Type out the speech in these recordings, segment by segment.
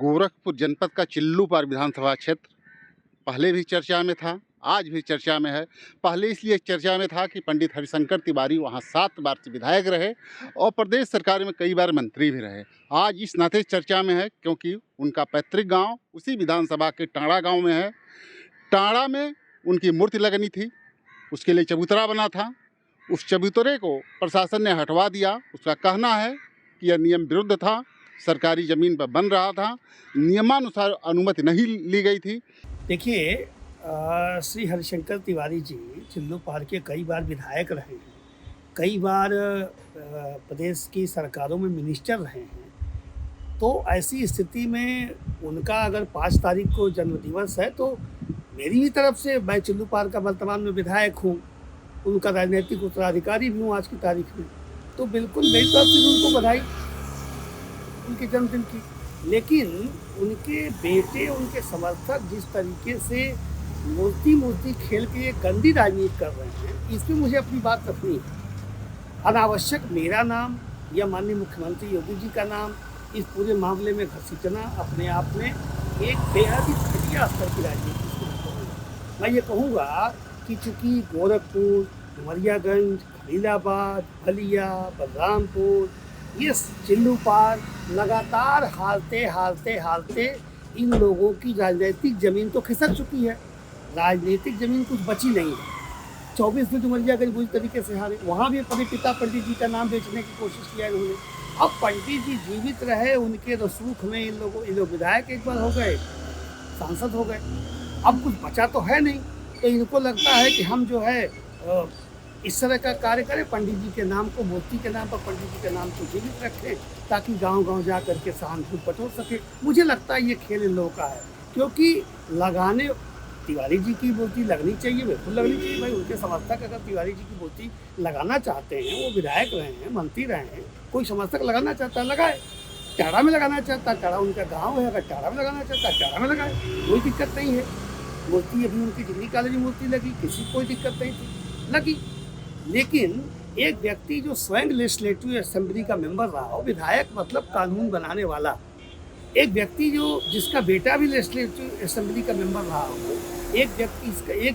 गोरखपुर जनपद का चिल्लूपार विधानसभा क्षेत्र पहले भी चर्चा में था, आज भी चर्चा में है। पहले इसलिए चर्चा में था कि पंडित हरिशंकर तिवारी वहाँ 7 बार से विधायक रहे और प्रदेश सरकार में कई बार मंत्री भी रहे। आज इस नाते चर्चा में है क्योंकि उनका पैतृक गांव उसी विधानसभा के टाँड़ा गांव में है। टाँड़ा में उनकी मूर्ति लगनी थी, उसके लिए चबूतरा बना था। उस चबूतरे को प्रशासन ने हटवा दिया। उसका कहना है कि यह नियम विरुद्ध था, सरकारी ज़मीन पर बन रहा था, नियमानुसार अनुमति नहीं ली गई थी। देखिए, श्री हरिशंकर तिवारी जी चिल्लूपार के कई बार विधायक रहे हैं, कई बार प्रदेश की सरकारों में मिनिस्टर रहे हैं। तो ऐसी स्थिति में उनका अगर 5 तारीख को जन्मदिवस है तो मेरी भी तरफ से, मैं चिल्लूपार का वर्तमान में विधायक हूँ, उनका राजनीतिक उत्तराधिकारी भी हूँ आज की तारीख में, तो बिल्कुल मेरी तरफ से उनको बधाई उनके जन्मदिन की। लेकिन उनके बेटे, उनके समर्थक जिस तरीके से मूर्ति खेल के ये गंदी राजनीति कर रहे हैं, इसमें मुझे अपनी बात रखनी है। अनावश्यक मेरा नाम या माननीय मुख्यमंत्री योगी जी का नाम इस पूरे मामले में घसीटना अपने आप में एक बेहद ही घटिया स्तर की राजनीति है। मैं ये कहूँगा कि चूँकि गोरखपुर, डुमरियागंज, खलीलाबाद, बलिया, बलरामपुर, ये चिल्लूपार लगातार हारते इन लोगों की राजनीतिक ज़मीन तो खिसक चुकी है, राजनीतिक ज़मीन कुछ बची नहीं है। 24 में डुमरियागंज बुरी तरीके से हारे, वहाँ भी अपने पिता पंडित जी का नाम बेचने की कोशिश किया इन्होंने। अब पंडित जी जीवित रहे, उनके रसूख में इन लोग विधायक एक बार हो गए, सांसद हो गए, अब कुछ बचा तो है नहीं। तो इनको लगता है कि हम जो है इस तरह का कार्य करें, पंडित जी के नाम को, मूर्ति के नाम पर पंडित जी के नाम को जीवित रखें ताकि गांव-गांव जा करके सहानुभूति बटोर सके। मुझे लगता है ये खेल इन लोगों का है, क्योंकि लगाने तिवारी जी की मूर्ति लगनी चाहिए, बिल्कुल लगनी चाहिए भाई। उनके समर्थक अगर तिवारी जी की मूर्ति लगाना चाहते हैं, वो विधायक रहे हैं, मंत्री रहे हैं, कोई समर्थक लगाना चाहता है लगाए। टाँड़ा में लगाना चाहता है, टाँड़ा उनका गाँव है, अगर टाँड़ा में लगाना चाहता है टाँड़ा में लगाए, कोई दिक्कत नहीं है। मूर्ति अभी उनकी डिग्री कॉलेज में मूर्ति लगी, किसी को कोई दिक्कत नहीं थी, लगी। लेकिन एक व्यक्ति जो स्वयं लेजिस्लेटिव असेंबली का मेंबर रहा हो, विधायक मतलब कानून बनाने वाला, एक व्यक्ति जिसका बेटा भी लेजिस्लेटिव असेंबली का मेंबर रहा हो, एक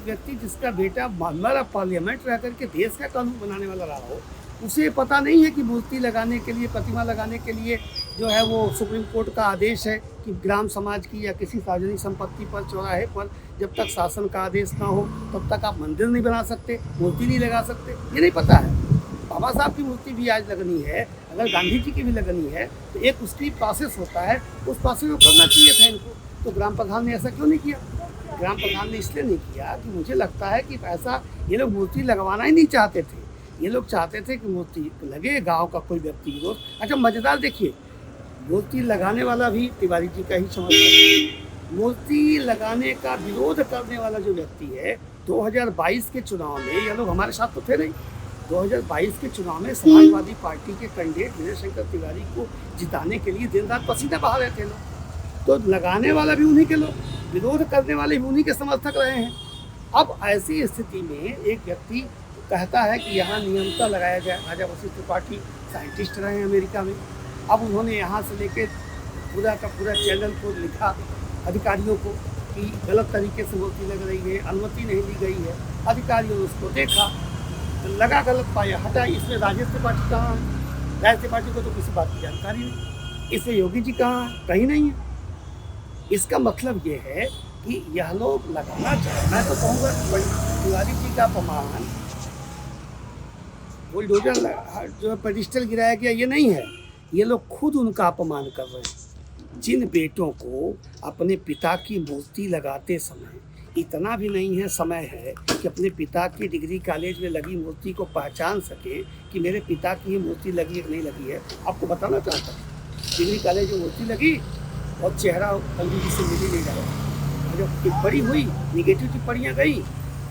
व्यक्ति जिसका बेटा मेंबर ऑफ पार्लियामेंट रह करके देश का कानून बनाने वाला रहा हो, उसे पता नहीं है कि मूर्ति लगाने के लिए, प्रतिमा लगाने के लिए जो है वो सुप्रीम कोर्ट का आदेश है कि ग्राम समाज की या किसी सार्वजनिक संपत्ति पर, चौराहे पर जब तक शासन का आदेश ना हो तब तक आप मंदिर नहीं बना सकते, मूर्ति नहीं लगा सकते, ये नहीं पता है। बाबा साहब की मूर्ति भी आज लगनी है, अगर गांधी जी की भी लगनी है तो एक उसकी प्रोसेस होता है, उस प्रोसेस को करना चाहिए था इनको। तो ग्राम प्रधान ने ऐसा क्यों नहीं किया? ग्राम प्रधान ने इसलिए नहीं किया कि मुझे लगता है कि ऐसा ये लोग मूर्ति लगवाना ही नहीं चाहते थे। ये लोग चाहते थे कि मूर्ति लगे, गाँव का कोई व्यक्ति विरोध। अच्छा मज़ेदार देखिए, मूर्ति लगाने वाला भी तिवारी जी का ही समर्थक है। मूर्ति लगाने का विरोध करने वाला जो व्यक्ति है, 2022 के चुनाव में ये लोग हमारे साथ तो थे नहीं, 2022 के चुनाव में समाजवादी पार्टी के कैंडिडेट विजय शंकर तिवारी को जिताने के लिए दिन रात पसीना बहा रहे थे लोग। तो लगाने वाला भी उन्हीं के लोग, विरोध करने वाले भी उन्हीं के समर्थक रहे हैं। अब ऐसी स्थिति में एक व्यक्ति कहता है कि यहाँ नियमता लगाया जाए। राजा वशिष्ठ त्रिपाठी साइंटिस्ट रहे हैं अमेरिका में, अब उन्होंने यहाँ से लेकर पूरा का पूरा चैनल को लिखा अधिकारियों को कि गलत तरीके से मूर्ति लग रही है, अनुमति नहीं ली गई है। अधिकारियों ने उसको देखा, तो लगा गलत पाया, हटा। इसमें राजेश त्रिपाठी कहाँ है? राजेश त्रिपाठी को तो किसी बात की जानकारी नहीं। इसमें योगी जी कहाँ है? कहीं नहीं है। इसका मतलब ये है कि यह लोग लगाना चाहे। मैं तो कहूँगा तिवारी जी का अपमान बुलडोजर जो पेडिस्टल गिराया गया ये नहीं है, ये लोग खुद उनका अपमान कर रहे हैं। जिन बेटों को अपने पिता की मूर्ति लगाते समय इतना भी नहीं है समय है कि अपने पिता की डिग्री कॉलेज में लगी मूर्ति को पहचान सके कि मेरे पिता की मूर्ति लगी है नहीं लगी है। आपको बताना चाहता हूँ, डिग्री कॉलेज में मूर्ति लगी और चेहरा पंडित जी से मिल ही नहीं रहा। और जब टिप्पणी हुई, निगेटिव टिप्पणियाँ गई,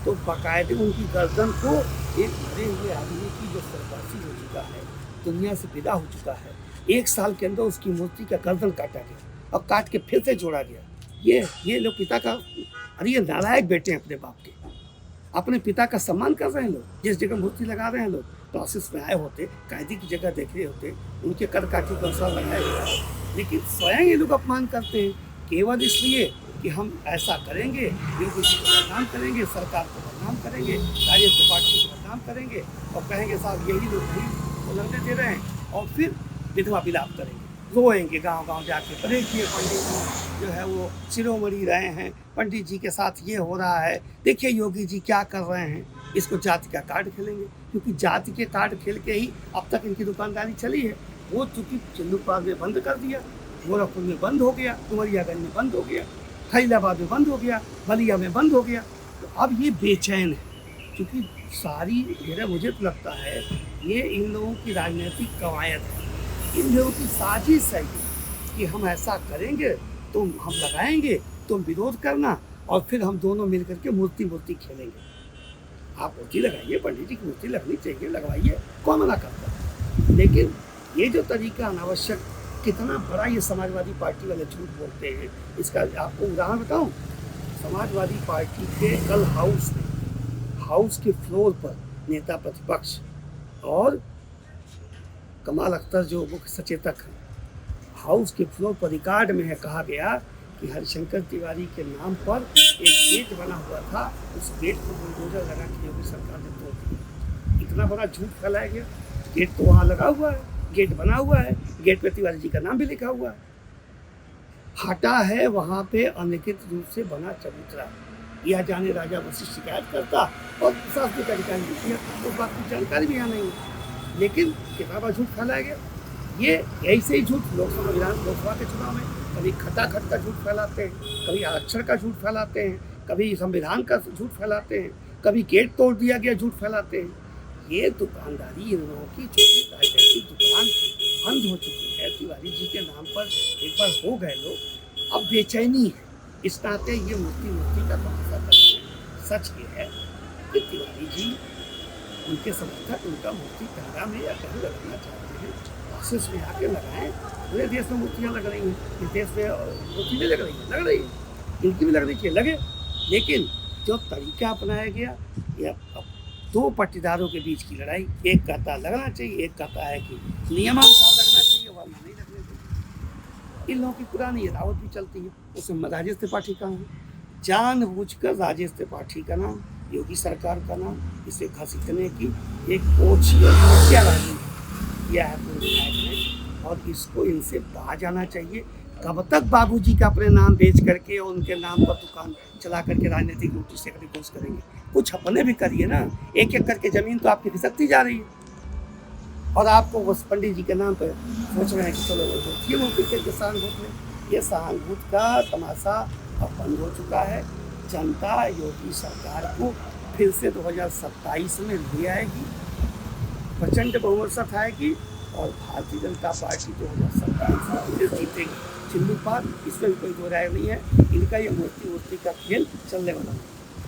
तो बाकायदे उनकी गर्दन को एक मरे हुए आदमी की जो सरपासी हो चुका है, दुनिया से विदा हो चुका है, 1 साल के अंदर उसकी मूर्ति का गर्दन काटा गया और काट के फिर से जोड़ा गया। ये लोग पिता का, अरे ये नालायक बेटे हैं अपने बाप के, अपने पिता का सम्मान कर रहे हैं लोग। जिस जगह मूर्ति लगा रहे हैं लोग, प्रोसेस में आए होते, कायदे की जगह देख रहे होते, उनके कर काठी को अनुसार लगाया गया है। लेकिन स्वयं ये लोग अपमान करते हैं केवल इसलिए कि हम ऐसा करेंगे, योगी जी को बदनाम करेंगे, सरकार को बदनाम करेंगे, राजनीतिक पार्टी को बदनाम करेंगे और कहेंगे साहब यही लोग नहीं वो लड़ने दे रहे हैं, और फिर विधवा विलाप करेंगे, रोएंगे गांव-गांव जाके। पर देखिए पंडित जी जो है वो शिरोमणि रहे हैं, पंडित जी के साथ ये हो रहा है, देखिए योगी जी क्या कर रहे हैं। इसको जाति का कार्ड खेलेंगे, क्योंकि जाति के कार्ड खेल के ही अब तक इनकी दुकानदारी चली है। वो चूँकि चिल्लूपाल में बंद कर दिया, गोरखपुर में बंद हो गया, डुमरियागंज में बंद हो गया, फैजाबाद में बंद हो गया, बलिया में बंद हो गया, तो अब ये बेचैन है। क्योंकि सारी मुझे तो लगता है ये इन लोगों की राजनीतिक कवायद है, इन लोगों की साजिश है कि हम ऐसा करेंगे, तुम हम लगाएंगे, तुम विरोध करना, और फिर हम दोनों मिल करके मूर्ति खेलेंगे। आप मूर्ति लगाइए, पंडित जी की मूर्ति लगनी चाहिए, लगवाइए, कौन मना करता है। लेकिन ये जो तरीका अनावश्यक, कितना बड़ा ये समाजवादी पार्टी वाले झूठ बोलते हैं, इसका आपको उदाहरण बताऊं। समाजवादी पार्टी के कल हाउस के फ्लोर पर नेता प्रतिपक्ष और कमाल अख्तर जो मुख्य सचेतक हैं, हाउस के फ्लोर पर रिकॉर्ड में है, कहा गया कि हरिशंकर तिवारी के नाम पर एक गेट बना हुआ था, उस गेट को बुलडोजर लगा के योगी सरकार ने तोड़ दिया। इतना बड़ा झूठ फैलाया गया। गेट तो वहाँ लगा हुआ है, गेट बना हुआ है, गेट पे तिवारी जी का नाम भी लिखा हुआ है। हटा है वहाँ पे अनलिखित रूप से बना चबूतरा, यह जाने राजा वशिष्ठ शिकायत करता और प्रशासनिक अधिकारी लिखिए, उस बात की जानकारी भी यहाँ नहीं है। लेकिन कितना बड़ा झूठ फैलाया गया। ये ऐसे ही झूठ लोकसभा के चुनाव में कभी खटाखट का झूठ फैलाते हैं, कभी आरक्षण का झूठ फैलाते हैं, कभी संविधान का झूठ फैलाते हैं, कभी गेट तोड़ दिया गया झूठ फैलाते हैं। ये दुकानदारी इन लोगों की छोटी राजनीतिक दुकान बंद हो चुकी है। तिवारी जी के नाम पर एक बार हो गए लोग, अब बेचैनी है। इस नाते ये मूर्ति का तमाशा कर रहे हैं। सच ये है कि तिवारी जी, उनके समर्थक उनका मूर्ति पहरा में या कहीं लगाना चाहते हैं, प्रोसेस में आके लगाएं। पूरे देश में मूर्तियाँ लग रही हैं, इस देश में मूर्ति नहीं लग रही है, इनकी भी लगनी चाहिए, लगे। लेकिन जो तरीका अपनाया गया, यह दो पट्टीदारों के बीच की लड़ाई, एक कहता लगना चाहिए, एक कहता है कि नियमानुसार लगना चाहिए, वरना नहीं लगना चाहिए। इन लोगों की पुरानी रावत भी चलती है। उसमें राजेश त्रिपाठी का है, जानबूझकर राजेश त्रिपाठी का नाम, योगी सरकार का नाम इसे घसीटने की एक क्या किया है पूरे विधायक ने, और इसको इनसे बाज आना चाहिए। कब तक बाबूजी का अपने नाम बेच करके और उनके नाम पर दुकान चला करके राजनीतिक रोटी सेकने की कोशिश करेंगे? कुछ अपने भी करिए ना। एक एक करके जमीन तो आपकी खिसकती जा रही है, और आपको उस पंडित जी के नाम पर सोच रहे हैं कि चलो ये मूर्ति के सहानुभूत में। ये सहानुभूत का तमाशा अब बंद हो चुका है। जनता योगी सरकार को फिर से 2027 में ले आएगी, प्रचंड बहुमत से आएगी, और भारतीय जनता पार्टी 2027 में जीतेगी। चिल्लूपाल, इसमें भी कोई दो राय नहीं है। इनका ये मूर्ति का खेल चलने वाला है।